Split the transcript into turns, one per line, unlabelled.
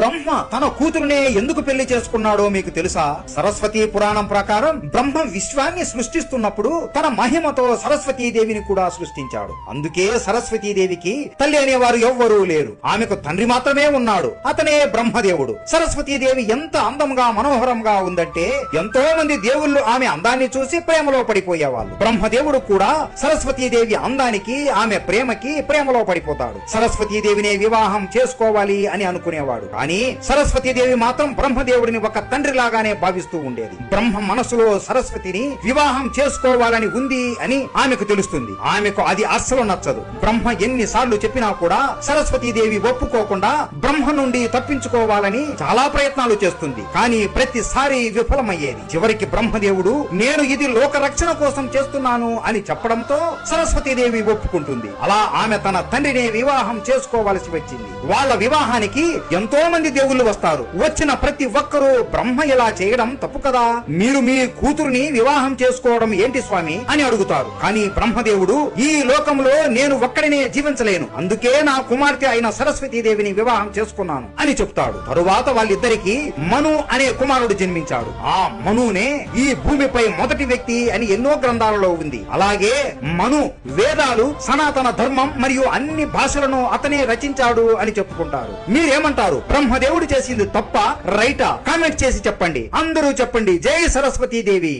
బ్రహ్మ తన కూతురునే ఎందుకు పెళ్లి చేసుకున్నాడో మీకు తెలుసా? సరస్వతి పురాణం ప్రకారం బ్రహ్మ విశ్వాన్ని సృష్టిస్తున్నప్పుడు తన మహిమతో సరస్వతీదేవిని కూడా సృష్టించాడు. అందుకే సరస్వతీదేవికి తల్లి అనేవారు ఎవ్వరూ లేరు. ఆమెకు తండ్రి మాత్రమే ఉన్నాడు, అతనే బ్రహ్మదేవుడు. సరస్వతీదేవి ఎంత అందంగా మనోహరంగా ఉందంటే ఎంతో మంది దేవుళ్ళు ఆమె అందాన్ని చూసి ప్రేమలో పడిపోయేవాళ్ళు. బ్రహ్మదేవుడు కూడా సరస్వతీదేవి అందానికి ఆమె ప్రేమలో పడిపోతాడు. సరస్వతీదేవినే వివాహం చేసుకోవాలి అని అనుకునేవాడు. కానీ సరస్వతీదేవి మాత్రం బ్రహ్మదేవుడిని ఒక తండ్రిలాగానే భావిస్తూ ఉండేది. బ్రహ్మ మనసులో సరస్వతిని వివాహం చేసుకోవాలని ఉంది అని ఆమెకు తెలుస్తుంది. ఆమెకు అది అస్సలు నచ్చదు. బ్రహ్మ ఎన్నిసార్లు చెప్పినా కూడా సరస్వతీదేవి ఒప్పుకోకుండా బ్రహ్మ నుండి తప్పించుకోవాలని చాలా ప్రయత్నాలు చేస్తుంది. కానీ ప్రతిసారి విఫలమయ్యేది. చివరికి బ్రహ్మదేవుడు నేను ఇది లోక రక్షణ కోసం చేస్తున్నాను అని చెప్పడంతో సరస్వతీదేవి ఒప్పుకుంటుంది. అలా ఆమె తన తండ్రిని వివాహం చేసుకోవలసి వచ్చింది. వాళ్ళ వివాహానికి ఎంతో మంది దేవుళ్ళు వస్తారు. వచ్చిన ప్రతి ఒక్కరూ బ్రహ్మ ఇలా చేయడం తప్పు కదా, మీరు మీ కూతురుని వివాహం చేసుకోవడం ఏంటి స్వామి అని అడుగుతారు. కానీ బ్రహ్మదేవుడు ఈ లోకంలో నేను ఒక్కడినే జీవించలేను, అందుకే నా కుమార్తె అయిన సరస్వతీదేవిని వివాహం చేసుకున్నాను అని చెప్తాడు. తరువాత వాళ్ళిద్దరికి మను అనే కుమారుడు జన్మించాడు. ఆ మనునే ఈ భూమిపై మొదటి వ్యక్తి అని ఎన్నో గ్రంథాలలో ఉంది. అలాగే మను వేదాలు, సనాతన ధర్మం మరియు అన్ని భాషలను అతనే రచించాడు అని చెప్పుకుంటారు. మీరేమంటారు? బ్రహ్మదేవుడు చేసింది తప్ప రైటా? కామెంట్ చేసి చెప్పండి. అందరూ చెప్పండి. జై సరస్వతీదేవి.